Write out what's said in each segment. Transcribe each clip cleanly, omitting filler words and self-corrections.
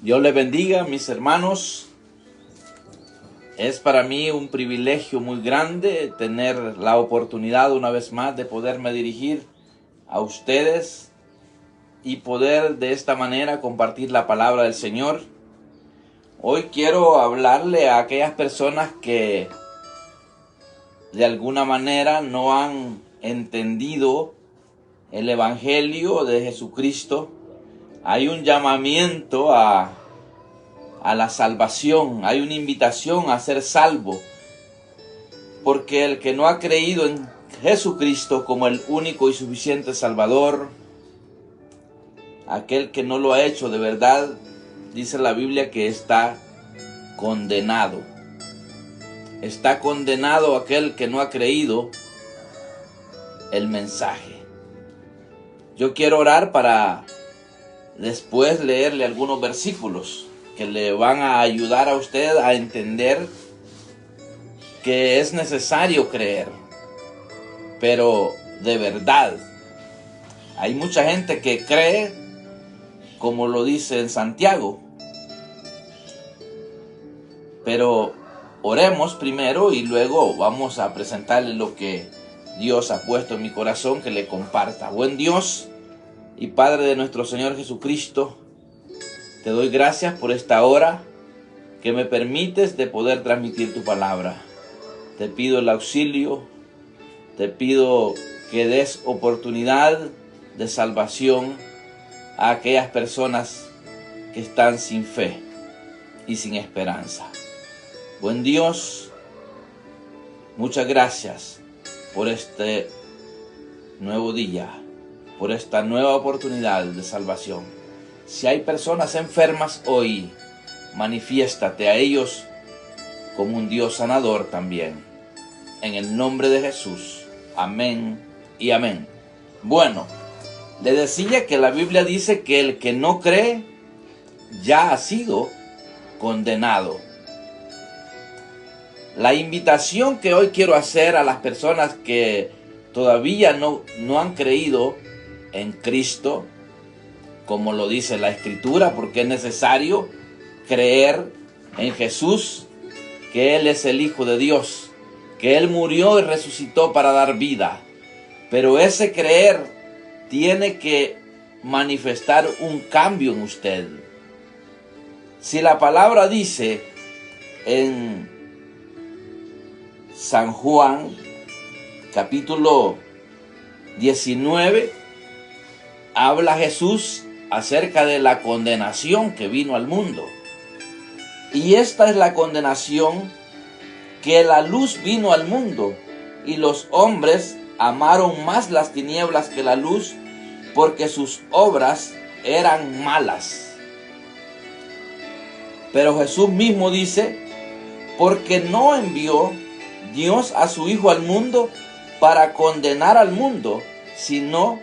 Dios les bendiga, mis hermanos. Es para mí un privilegio muy grande tener la oportunidad una vez más de poderme dirigir a ustedes y poder de esta manera compartir la palabra del Señor. Hoy quiero hablarle a aquellas personas que de alguna manera no han entendido el Evangelio de Jesucristo. Hay un llamamiento a la salvación, hay una invitación a ser salvo, porque el que no ha creído en Jesucristo como el único y suficiente Salvador, aquel que no lo ha hecho de verdad, dice la Biblia que está condenado. Está condenado aquel que no ha creído el mensaje. Yo quiero orar para después leerle algunos versículos que le van a ayudar a usted a entender que es necesario creer, pero de verdad. Hay mucha gente que cree, como lo dice en Santiago, pero oremos primero y luego vamos a presentarle lo que Dios ha puesto en mi corazón que le comparta. Buen Dios y Padre de nuestro Señor Jesucristo, te doy gracias por esta hora que me permites de poder transmitir tu palabra. Te pido el auxilio, te pido que des oportunidad de salvación a aquellas personas que están sin fe y sin esperanza. Buen Dios, muchas gracias por este nuevo día, por esta nueva oportunidad de salvación. Si hay personas enfermas hoy, manifiéstate a ellos como un Dios sanador también. En el nombre de Jesús. Amén y amén. Bueno, le decía que la Biblia dice que el que no cree ya ha sido condenado. La invitación que hoy quiero hacer a las personas que todavía no han creído en Cristo, como lo dice la Escritura, porque es necesario creer en Jesús, que Él es el Hijo de Dios, que Él murió y resucitó para dar vida. Pero ese creer tiene que manifestar un cambio en usted. Si la palabra dice en San Juan, capítulo 19, habla Jesús acerca de la condenación que vino al mundo. Y esta es la condenación, que la luz vino al mundo, y los hombres amaron más las tinieblas que la luz, porque sus obras eran malas. Pero Jesús mismo dice, porque no envió Dios a su Hijo al mundo para condenar al mundo, sino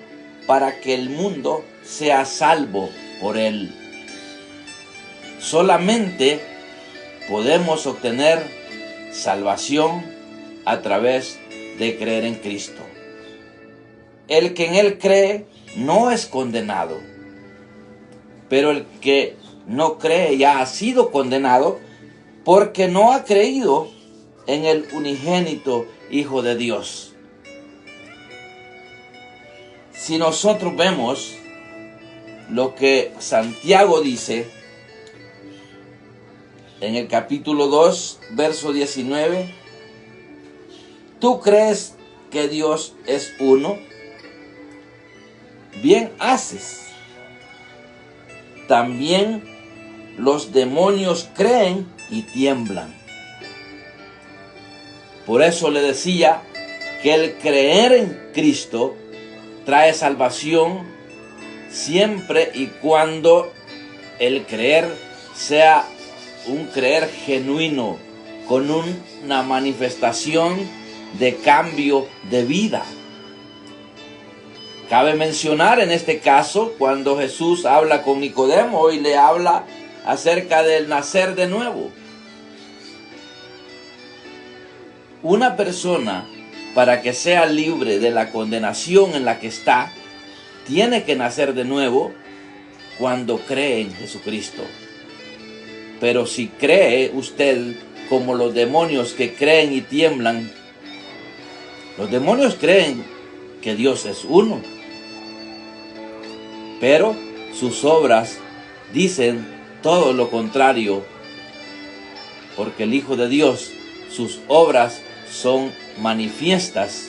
para que el mundo sea salvo por él. Solamente podemos obtener salvación a través de creer en Cristo. El que en Él cree no es condenado, pero el que no cree ya ha sido condenado porque no ha creído en el unigénito Hijo de Dios. Si nosotros vemos lo que Santiago dice en el capítulo 2, verso 19, ¿tú crees que Dios es uno? Bien haces. También los demonios creen y tiemblan. Por eso le decía que el creer en Cristo trae salvación siempre y cuando el creer sea un creer genuino, con una manifestación de cambio de vida. Cabe mencionar en este caso cuando Jesús habla con Nicodemo y le habla acerca del nacer de nuevo. Una persona, para que sea libre de la condenación en la que está, tiene que nacer de nuevo cuando cree en Jesucristo. Pero si cree usted como los demonios que creen y tiemblan, los demonios creen que Dios es uno, pero sus obras dicen todo lo contrario, porque el Hijo de Dios, sus obras son manifiestas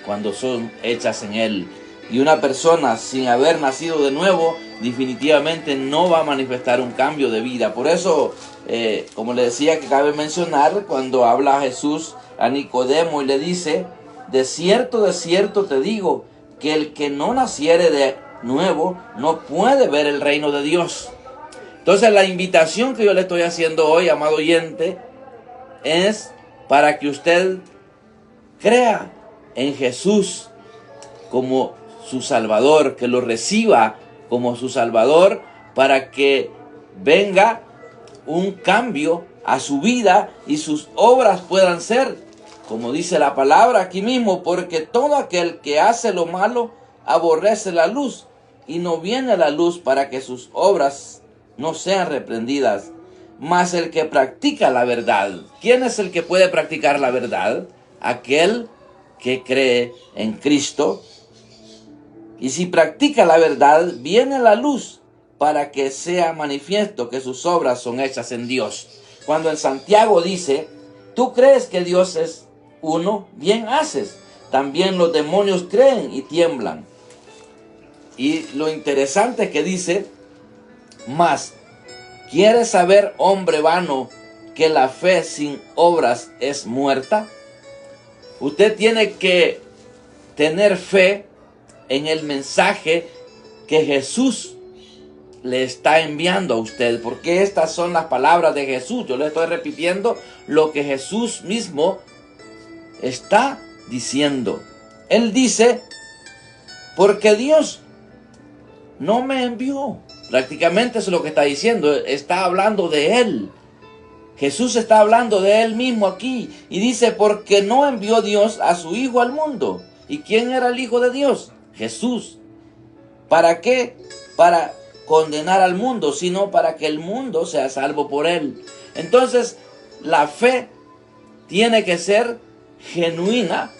cuando son hechas en Él. Y una persona sin haber nacido de nuevo definitivamente no va a manifestar un cambio de vida. Por eso, como le decía, que cabe mencionar cuando habla Jesús a Nicodemo y le dice: de cierto te digo, que el que no naciere de nuevo no puede ver el reino de Dios. Entonces la invitación que yo le estoy haciendo hoy, amado oyente, es para que usted crea en Jesús como su Salvador, que lo reciba como su Salvador, para que venga un cambio a su vida y sus obras puedan ser, como dice la palabra aquí mismo, porque todo aquel que hace lo malo aborrece la luz y no viene a la luz para que sus obras no sean reprendidas. Mas el que practica la verdad, ¿quién es el que puede practicar la verdad? Aquel que cree en Cristo. Y si practica la verdad, viene a la luz para que sea manifiesto que sus obras son hechas en Dios. Cuando en Santiago dice: tú crees que Dios es uno, bien haces. También los demonios creen y tiemblan. Y lo interesante es que dice: mas, ¿quieres saber, hombre vano, que la fe sin obras es muerta? Usted tiene que tener fe en el mensaje que Jesús le está enviando a usted, porque estas son las palabras de Jesús. Yo le estoy repitiendo lo que Jesús mismo está diciendo. Él dice: porque Dios no me envió. Prácticamente eso es lo que está diciendo. Está hablando de Él. Jesús está hablando de Él mismo aquí. Y dice: porque no envió Dios a su Hijo al mundo. ¿Y quién era el Hijo de Dios? Jesús. ¿Para qué? Para condenar al mundo, sino para que el mundo sea salvo por Él. Entonces, la fe tiene que ser genuina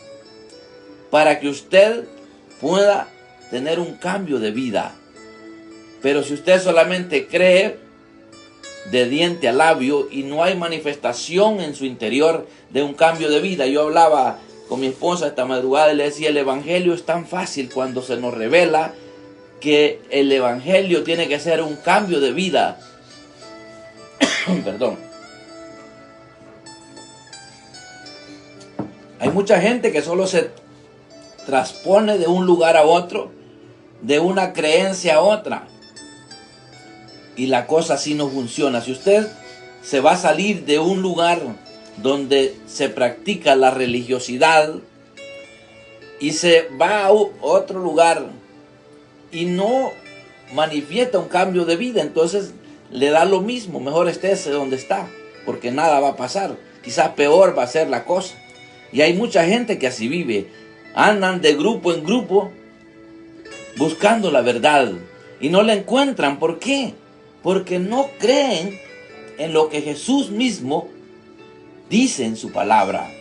para que usted pueda tener un cambio de vida. Pero si usted solamente cree de diente a labio y no hay manifestación en su interior de un cambio de vida. Yo hablaba con mi esposa esta madrugada y le decía: el evangelio es tan fácil cuando se nos revela que el evangelio tiene que ser un cambio de vida. Perdón. Hay mucha gente que solo se transpone de un lugar a otro, de una creencia a otra. Y la cosa así no funciona. Si usted se va a salir de un lugar donde se practica la religiosidad y se va a otro lugar y no manifiesta un cambio de vida, entonces le da lo mismo. Mejor estése donde está, porque nada va a pasar. Quizás peor va a ser la cosa. Y hay mucha gente que así vive. Andan de grupo en grupo buscando la verdad y no la encuentran. ¿Por qué? Porque no creen en lo que Jesús mismo dice en su palabra.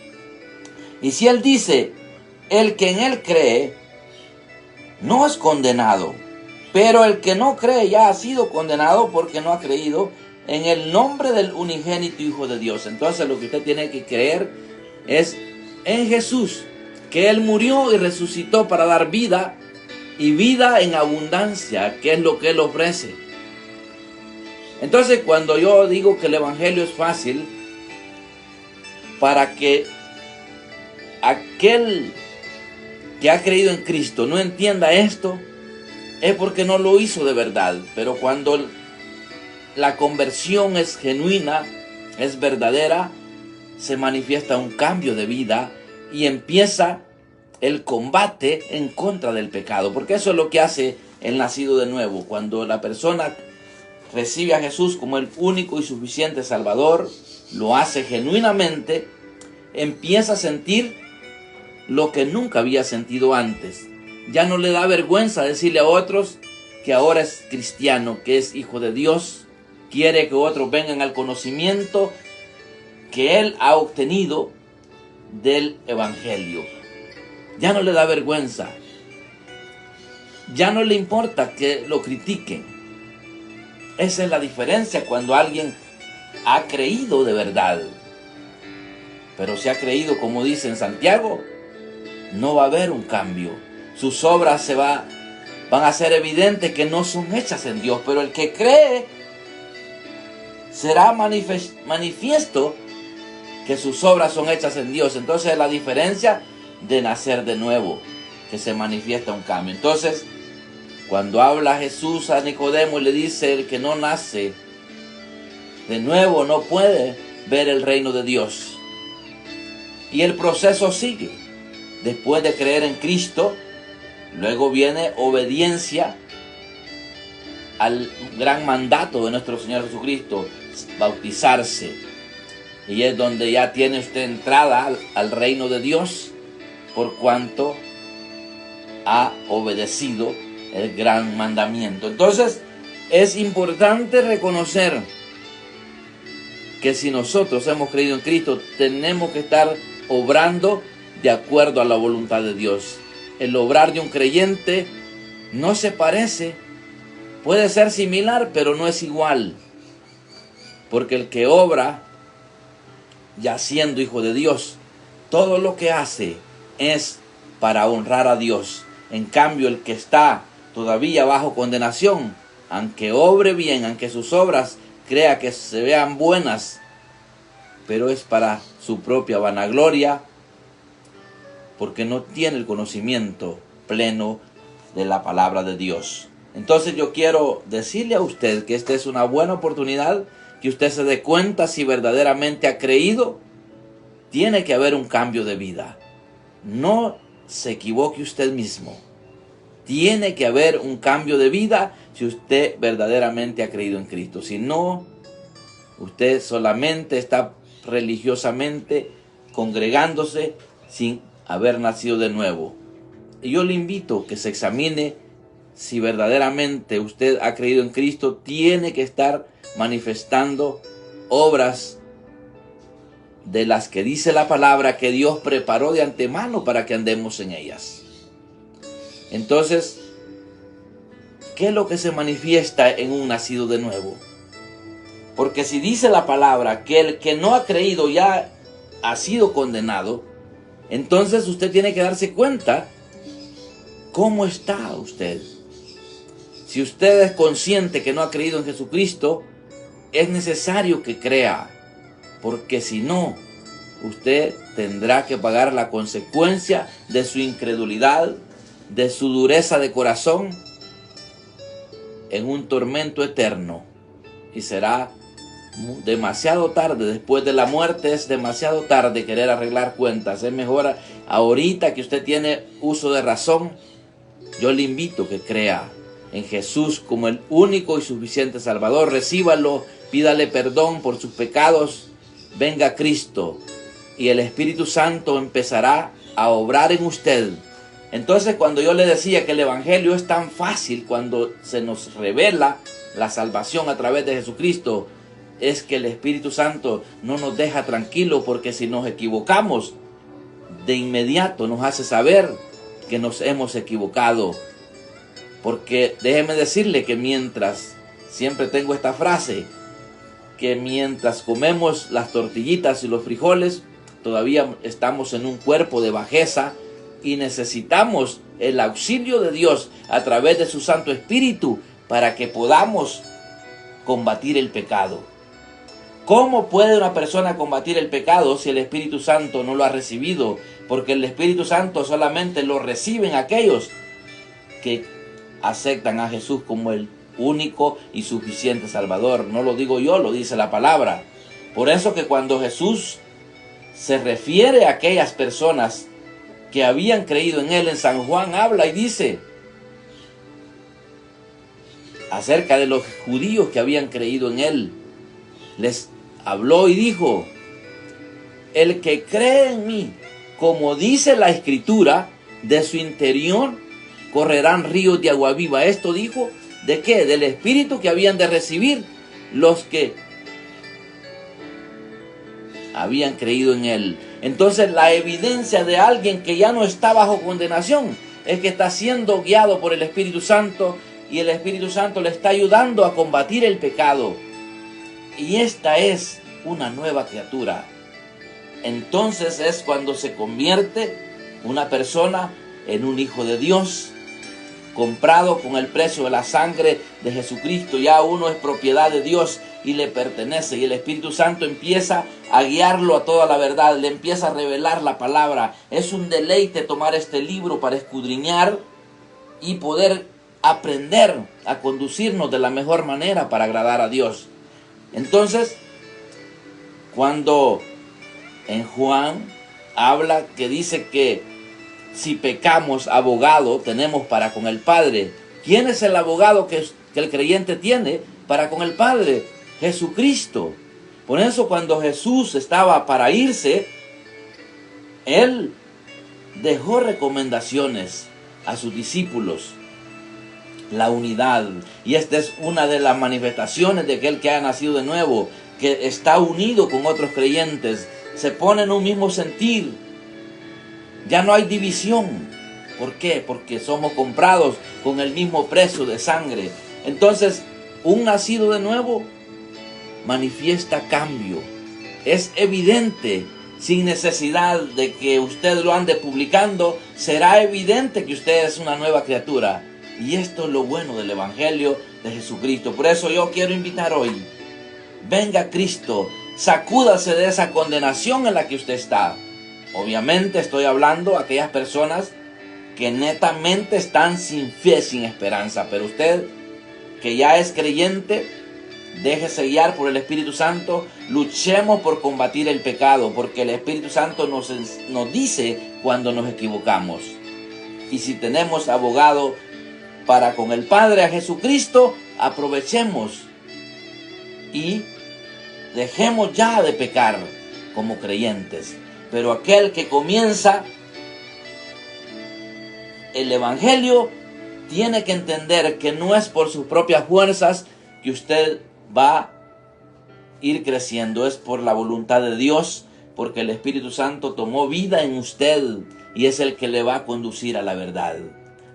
Y si Él dice: el que en Él cree no es condenado, pero el que no cree ya ha sido condenado porque no ha creído en el nombre del unigénito Hijo de Dios. Entonces lo que usted tiene que creer es en Jesús, que Él murió y resucitó para dar vida, y vida en abundancia, que es lo que Él ofrece. Entonces, cuando yo digo que el evangelio es fácil, para que aquel que ha creído en Cristo no entienda esto, es porque no lo hizo de verdad. Pero cuando la conversión es genuina, es verdadera, se manifiesta un cambio de vida y empieza el combate en contra del pecado. Porque eso es lo que hace el nacido de nuevo. Cuando la persona recibe a Jesús como el único y suficiente Salvador, lo hace genuinamente, empieza a sentir lo que nunca había sentido antes. Ya no le da vergüenza decirle a otros que ahora es cristiano, que es hijo de Dios, quiere que otros vengan al conocimiento que él ha obtenido del Evangelio. Ya no le da vergüenza. Ya no le importa que lo critiquen. Esa es la diferencia cuando alguien ha creído de verdad. Pero si ha creído, como dice en Santiago, no va a haber un cambio. Sus obras van a ser evidentes que no son hechas en Dios. Pero el que cree será manifiesto que sus obras son hechas en Dios. Entonces la diferencia de nacer de nuevo, que se manifiesta un cambio. Entonces, cuando habla Jesús a Nicodemo y le dice: el que no nace de nuevo no puede ver el reino de Dios. Y el proceso sigue. Después de creer en Cristo, luego viene obediencia al gran mandato de nuestro Señor Jesucristo, bautizarse. Y es donde ya tiene usted entrada al reino de Dios, por cuanto ha obedecido el gran mandamiento. Entonces, es importante reconocer que si nosotros hemos creído en Cristo, tenemos que estar obrando de acuerdo a la voluntad de Dios. El obrar de un creyente no se parece, puede ser similar, pero no es igual. Porque el que obra, ya siendo hijo de Dios, todo lo que hace es para honrar a Dios. En cambio, el que está todavía bajo condenación, aunque obre bien, aunque sus obras crea que se vean buenas, pero es para su propia vanagloria, porque no tiene el conocimiento pleno de la palabra de Dios. Entonces yo quiero decirle a usted que esta es una buena oportunidad, que usted se dé cuenta si verdaderamente ha creído. Tiene que haber un cambio de vida. No se equivoque usted mismo. Tiene que haber un cambio de vida si usted verdaderamente ha creído en Cristo. Si no, usted solamente está religiosamente congregándose sin haber nacido de nuevo. Y yo le invito a que se examine si verdaderamente usted ha creído en Cristo. Tiene que estar manifestando obras de las que dice la palabra que Dios preparó de antemano para que andemos en ellas. Entonces, ¿qué es lo que se manifiesta en un nacido de nuevo? Porque si dice la palabra que el que no ha creído ya ha sido condenado, entonces usted tiene que darse cuenta cómo está usted. Si usted es consciente que no ha creído en Jesucristo, es necesario que crea, porque si no, usted tendrá que pagar la consecuencia de su incredulidad, de su dureza de corazón, en un tormento eterno. Y será demasiado tarde. Después de la muerte es demasiado tarde querer arreglar cuentas. Es mejor ahorita que usted tiene uso de razón. Yo le invito a que crea en Jesús como el único y suficiente Salvador. Recíbalo, pídale perdón por sus pecados. Venga a Cristo y el Espíritu Santo empezará a obrar en usted. Entonces, cuando yo le decía que el Evangelio es tan fácil, cuando se nos revela la salvación a través de Jesucristo, es que el Espíritu Santo no nos deja tranquilos, porque si nos equivocamos, de inmediato nos hace saber que nos hemos equivocado. Porque déjeme decirle que siempre tengo esta frase, que mientras comemos las tortillitas y los frijoles, todavía estamos en un cuerpo de bajeza y necesitamos el auxilio de Dios a través de su Santo Espíritu para que podamos combatir el pecado. ¿Cómo puede una persona combatir el pecado si el Espíritu Santo no lo ha recibido? Porque el Espíritu Santo solamente lo reciben aquellos que aceptan a Jesús como el único y suficiente Salvador. No lo digo yo, lo dice la palabra. Por eso que cuando Jesús se refiere a aquellas personas que habían creído en Él, en San Juan habla y dice acerca de los judíos que habían creído en Él. Les habló y dijo: el que cree en mí, como dice la Escritura, de su interior correrán ríos de agua viva. Esto dijo, ¿de qué? Del Espíritu que habían de recibir los que habían creído en Él. Entonces la evidencia de alguien que ya no está bajo condenación es que está siendo guiado por el Espíritu Santo, y el Espíritu Santo le está ayudando a combatir el pecado. Y esta es una nueva criatura. Entonces es cuando se convierte una persona en un hijo de Dios, comprado con el precio de la sangre de Jesucristo. Ya uno es propiedad de Dios y le pertenece, y el Espíritu Santo empieza a guiarlo a toda la verdad, le empieza a revelar la palabra. Es un deleite tomar este libro para escudriñar y poder aprender a conducirnos de la mejor manera para agradar a Dios. Entonces, cuando en Juan habla que dice que si pecamos, abogado tenemos para con el Padre. ¿Quién es el abogado que el creyente tiene para con el Padre? Jesucristo. Por eso cuando Jesús estaba para irse, Él dejó recomendaciones a sus discípulos. La unidad. Y esta es una de las manifestaciones de aquel que ha nacido de nuevo, que está unido con otros creyentes. Se pone en un mismo sentir. Ya no hay división. ¿Por qué? Porque somos comprados con el mismo precio de sangre. Entonces, un nacido de nuevo manifiesta cambio. Es evidente, sin necesidad de que usted lo ande publicando, será evidente que usted es una nueva criatura. Y esto es lo bueno del Evangelio de Jesucristo. Por eso yo quiero invitar hoy, venga Cristo, sacúdase de esa condenación en la que usted está. Obviamente estoy hablando a aquellas personas que netamente están sin fe, sin esperanza. Pero usted que ya es creyente, déjese guiar por el Espíritu Santo. Luchemos por combatir el pecado, porque el Espíritu Santo nos dice cuando nos equivocamos. Y si tenemos abogado para con el Padre, a Jesucristo, aprovechemos y dejemos ya de pecar como creyentes. Pero aquel que comienza el Evangelio tiene que entender que no es por sus propias fuerzas que usted va a ir creciendo, es por la voluntad de Dios, porque el Espíritu Santo tomó vida en usted y es el que le va a conducir a la verdad.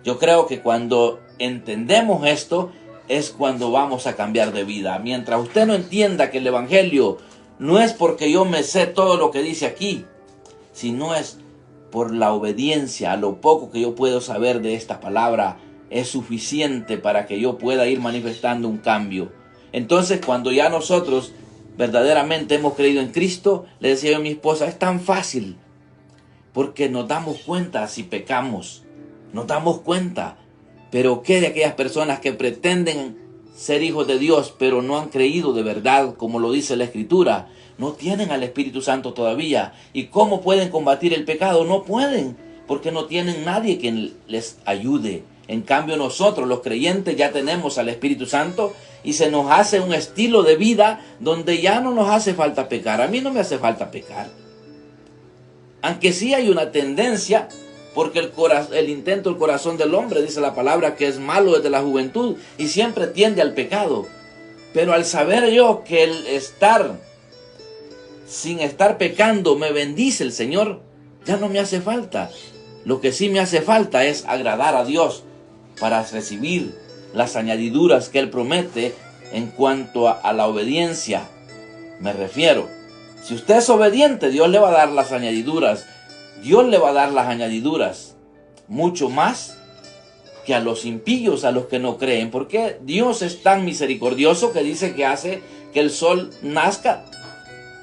Yo creo que cuando entendemos esto es cuando vamos a cambiar de vida. Mientras usted no entienda que el Evangelio no es porque yo me sé todo lo que dice aquí, sino es por la obediencia a lo poco que yo puedo saber de esta palabra, es suficiente para que yo pueda ir manifestando un cambio. Entonces, cuando ya nosotros verdaderamente hemos creído en Cristo, le decía yo a mi esposa, es tan fácil, porque nos damos cuenta si pecamos, nos damos cuenta. Pero ¿qué de aquellas personas que pretenden ser hijos de Dios, pero no han creído de verdad, como lo dice la Escritura? No tienen al Espíritu Santo todavía. ¿Y cómo pueden combatir el pecado? No pueden, porque no tienen nadie que les ayude. En cambio nosotros, los creyentes, ya tenemos al Espíritu Santo y se nos hace un estilo de vida donde ya no nos hace falta pecar. A mí no me hace falta pecar. Aunque sí hay una tendencia, porque el intento del corazón del hombre, dice la palabra, que es malo desde la juventud y siempre tiende al pecado. Pero al saber yo que el estar sin estar pecando me bendice el Señor, ya no me hace falta. Lo que sí me hace falta es agradar a Dios para recibir las añadiduras que Él promete en cuanto a la obediencia. Me refiero, si usted es obediente, Dios le va a dar las añadiduras. Dios le va a dar las añadiduras mucho más que a los impíos, a los que no creen. Porque Dios es tan misericordioso que dice que hace que el sol nazca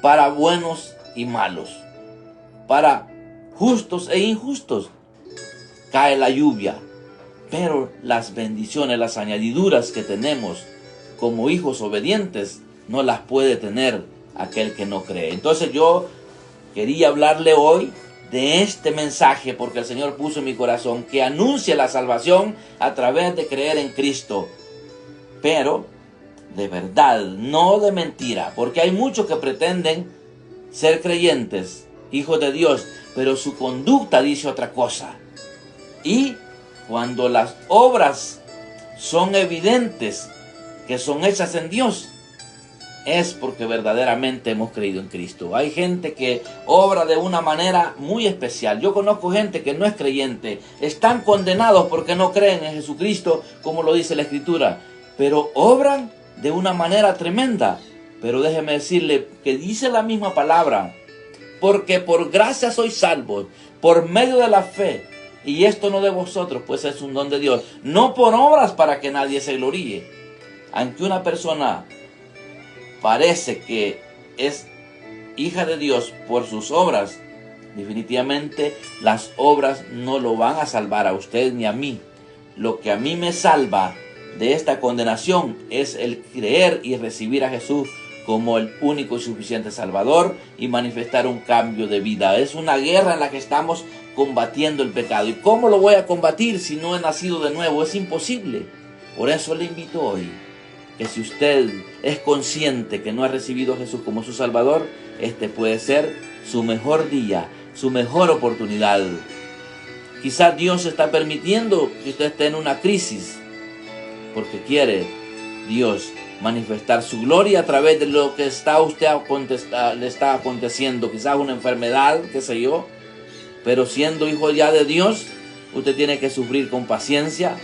para buenos y malos, para justos e injustos. Cae la lluvia, pero las bendiciones, las añadiduras que tenemos como hijos obedientes, no las puede tener aquel que no cree. Entonces yo quería hablarle hoy de este mensaje, porque el Señor puso en mi corazón que anuncie la salvación a través de creer en Cristo, pero de verdad, no de mentira, porque hay muchos que pretenden ser creyentes, hijos de Dios, pero su conducta dice otra cosa. Y cuando las obras son evidentes que son hechas en Dios, es porque verdaderamente hemos creído en Cristo. Hay gente que obra de una manera muy especial. Yo conozco gente que no es creyente, están condenados porque no creen en Jesucristo, como lo dice la Escritura, pero obran de una manera tremenda. Pero déjeme decirle que dice la misma palabra: porque por gracia sois salvos, por medio de la fe, y esto no de vosotros, pues es un don de Dios, no por obras para que nadie se gloríe. Aunque una persona parece que es hija de Dios por sus obras, definitivamente las obras no lo van a salvar a usted ni a mí. Lo que a mí me salva de esta condenación es el creer y recibir a Jesús como el único y suficiente Salvador y manifestar un cambio de vida. Es una guerra en la que estamos combatiendo el pecado. ¿Y cómo lo voy a combatir si no he nacido de nuevo? Es imposible. Por eso le invito hoy que si usted es consciente que no ha recibido a Jesús como su Salvador, este puede ser su mejor día, su mejor oportunidad. Quizás Dios está permitiendo que usted esté en una crisis, porque quiere Dios manifestar su gloria a través de lo que le está aconteciendo. Quizás una enfermedad, qué sé yo, pero siendo hijo ya de Dios, usted tiene que sufrir con paciencia,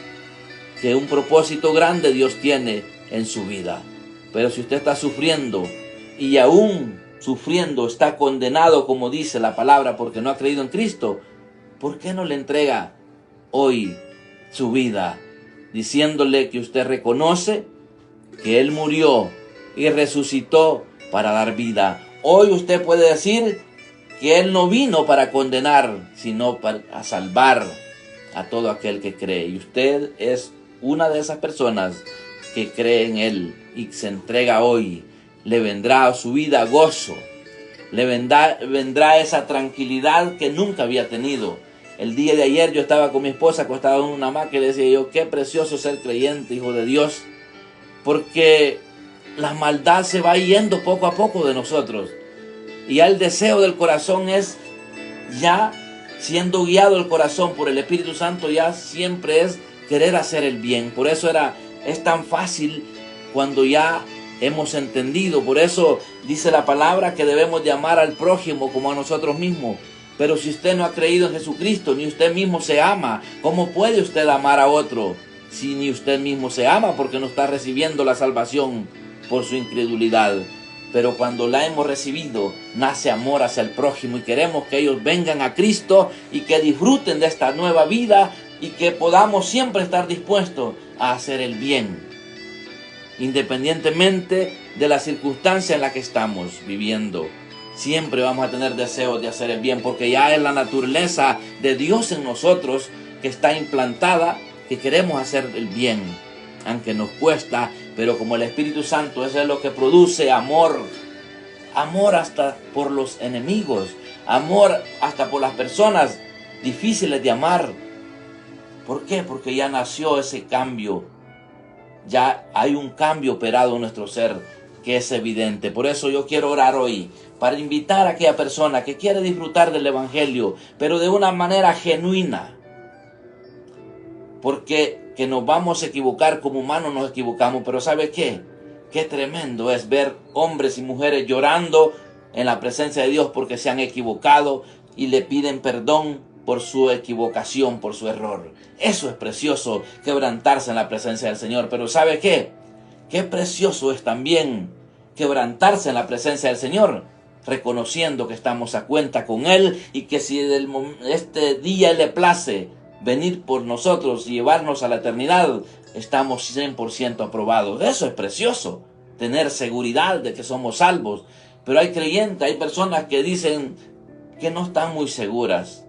que un propósito grande Dios tiene en su vida. Pero si usted está sufriendo y aún sufriendo está condenado, como dice la palabra, porque no ha creído en Cristo, ¿por qué no le entrega hoy su vida, diciéndole que usted reconoce que Él murió y resucitó para dar vida? Hoy usted puede decir que Él no vino para condenar, sino para salvar a todo aquel que cree. Y usted es una de esas personas que cree en Él y se entrega hoy. Le vendrá a su vida gozo, le vendrá esa tranquilidad que nunca había tenido. El día de ayer yo estaba con mi esposa acostado en una hamaca y le decía yo: qué precioso ser creyente, hijo de Dios, porque la maldad se va yendo poco a poco de nosotros. Y ya el deseo del corazón es, ya siendo guiado el corazón por el Espíritu Santo, ya siempre es querer hacer el bien. Por eso es tan fácil cuando ya hemos entendido. Por eso dice la palabra que debemos de amar al prójimo como a nosotros mismos. Pero si usted no ha creído en Jesucristo, ni usted mismo se ama, ¿cómo puede usted amar a otro si ni usted mismo se ama? Porque no está recibiendo la salvación por su incredulidad. Pero cuando la hemos recibido, nace amor hacia el prójimo y queremos que ellos vengan a Cristo y que disfruten de esta nueva vida y que podamos siempre estar dispuestos a hacer el bien, independientemente de la circunstancia en la que estamos viviendo. Siempre vamos a tener deseos de hacer el bien, porque ya es la naturaleza de Dios en nosotros que está implantada, que queremos hacer el bien, aunque nos cuesta. Pero como el Espíritu Santo, eso es lo que produce amor. Amor hasta por los enemigos, amor hasta por las personas difíciles de amar. ¿Por qué? Porque ya nació ese cambio. Ya hay un cambio operado en nuestro ser que es evidente. Por eso yo quiero orar hoy para invitar a aquella persona que quiere disfrutar del Evangelio, pero de una manera genuina. Porque que nos vamos a equivocar, como humanos nos equivocamos, pero ¿sabe qué? Qué tremendo es ver hombres y mujeres llorando en la presencia de Dios porque se han equivocado y le piden perdón por su equivocación, por su error. Eso es precioso, quebrantarse en la presencia del Señor. Pero ¿sabe qué? Qué precioso es también quebrantarse en la presencia del Señor, reconociendo que estamos a cuenta con Él y que si este día Él le place venir por nosotros y llevarnos a la eternidad, estamos 100% aprobados. Eso es precioso, tener seguridad de que somos salvos. Pero hay creyentes, hay personas que dicen que no están muy seguras.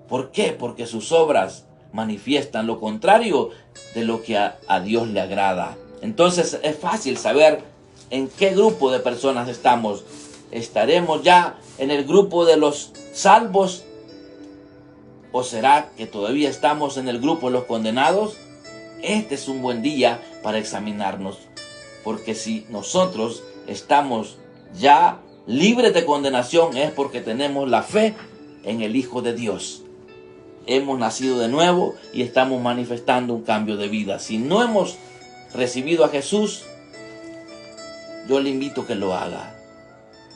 ¿Por qué? Porque sus obras manifiestan lo contrario de lo que a Dios le agrada. Entonces es fácil saber en qué grupo de personas estamos. ¿Estaremos ya en el grupo de los salvos? ¿O será que todavía estamos en el grupo de los condenados? Este es un buen día para examinarnos. Porque si nosotros estamos ya libres de condenación, es porque tenemos la fe en el Hijo de Dios. Hemos nacido de nuevo y estamos manifestando un cambio de vida. Si no hemos recibido a Jesús, yo le invito a que lo haga.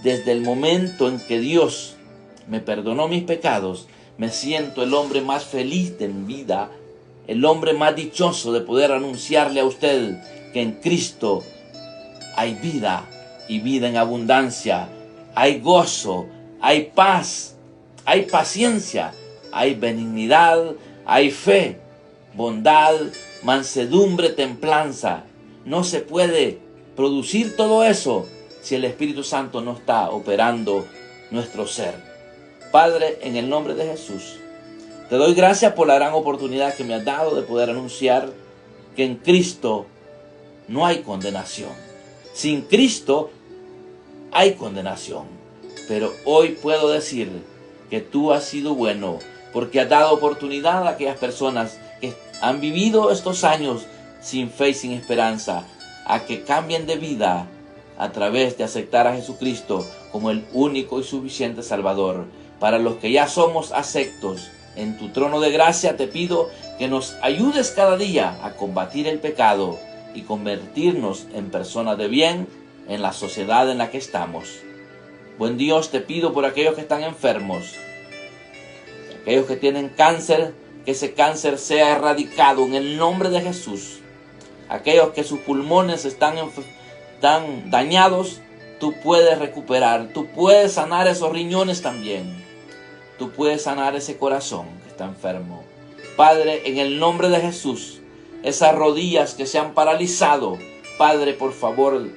Desde el momento en que Dios me perdonó mis pecados, me siento el hombre más feliz de mi vida, el hombre más dichoso de poder anunciarle a usted que en Cristo hay vida y vida en abundancia, hay gozo, hay paz, hay paciencia, hay benignidad, hay fe, bondad, mansedumbre, templanza. No se puede producir todo eso si el Espíritu Santo no está operando nuestro ser. Padre, en el nombre de Jesús, te doy gracias por la gran oportunidad que me has dado de poder anunciar que en Cristo no hay condenación. Sin Cristo hay condenación. Pero hoy puedo decir que tú has sido bueno porque has dado oportunidad a aquellas personas que han vivido estos años sin fe y sin esperanza, a que cambien de vida a través de aceptar a Jesucristo como el único y suficiente Salvador. Para los que ya somos aceptos en tu trono de gracia, te pido que nos ayudes cada día a combatir el pecado y convertirnos en personas de bien en la sociedad en la que estamos. Buen Dios, te pido por aquellos que están enfermos, aquellos que tienen cáncer, que ese cáncer sea erradicado en el nombre de Jesús. Aquellos que sus pulmones están dañados, tú puedes recuperar, tú puedes sanar esos riñones también. Tú puedes sanar ese corazón que está enfermo. Padre, en el nombre de Jesús, esas rodillas que se han paralizado, Padre, por favor,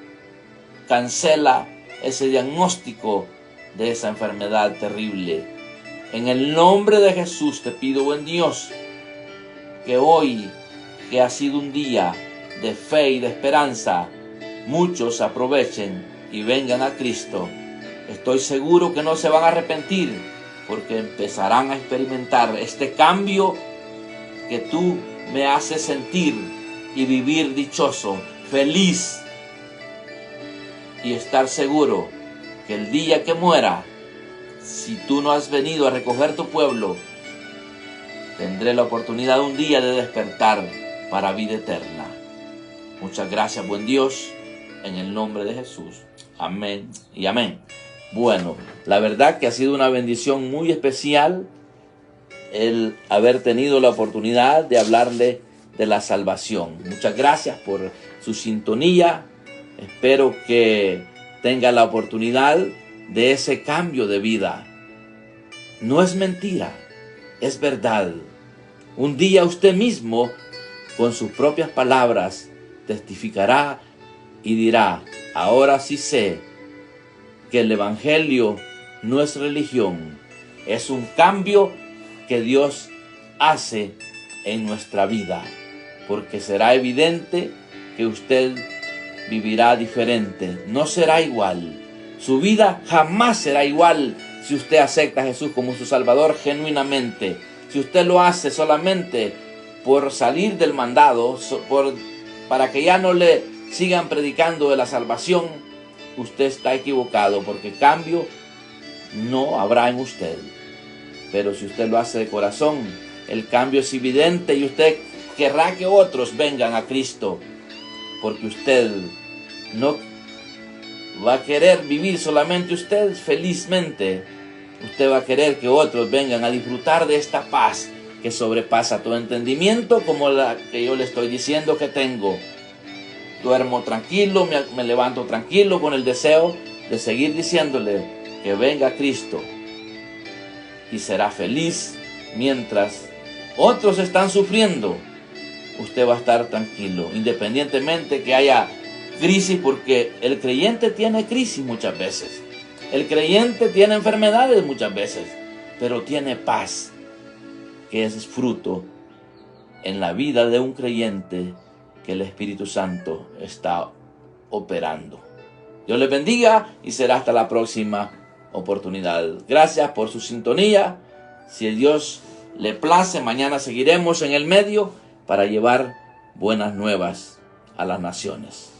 cancela ese diagnóstico de esa enfermedad terrible. En el nombre de Jesús te pido, buen Dios, que hoy, que ha sido un día de fe y de esperanza, muchos aprovechen y vengan a Cristo. Estoy seguro que no se van a arrepentir, porque empezarán a experimentar este cambio que tú me haces sentir y vivir dichoso, feliz, y estar seguro que el día que muera, si tú no has venido a recoger tu pueblo, tendré la oportunidad un día de despertar para vida eterna. Muchas gracias, buen Dios, en el nombre de Jesús. Amén y amén. Bueno, la verdad que ha sido una bendición muy especial el haber tenido la oportunidad de hablarle de la salvación. Muchas gracias por su sintonía. Espero que tenga la oportunidad de ese cambio de vida. No es mentira, es verdad. Un día usted mismo, con sus propias palabras, testificará y dirá: ahora sí sé que el Evangelio no es religión, es un cambio que Dios hace en nuestra vida, porque será evidente que usted vivirá diferente, no será igual. Su vida jamás será igual si usted acepta a Jesús como su Salvador genuinamente. Si usted lo hace solamente por salir del mandado, para que ya no le sigan predicando de la salvación, usted está equivocado, porque cambio no habrá en usted. Pero si usted lo hace de corazón, el cambio es evidente y usted querrá que otros vengan a Cristo, porque usted no va a querer vivir solamente usted felizmente. Usted va a querer que otros vengan a disfrutar de esta paz que sobrepasa todo entendimiento, como la que yo le estoy diciendo que tengo. Duermo tranquilo, me levanto tranquilo con el deseo de seguir diciéndole que venga Cristo, y será feliz mientras otros están sufriendo. Usted va a estar tranquilo, independientemente que haya crisis, porque el creyente tiene crisis muchas veces. El creyente tiene enfermedades muchas veces, pero tiene paz, que es fruto en la vida de un creyente que el Espíritu Santo está operando. Dios les bendiga y será hasta la próxima oportunidad. Gracias por su sintonía. Si Dios le place, mañana seguiremos en el medio para llevar buenas nuevas a las naciones.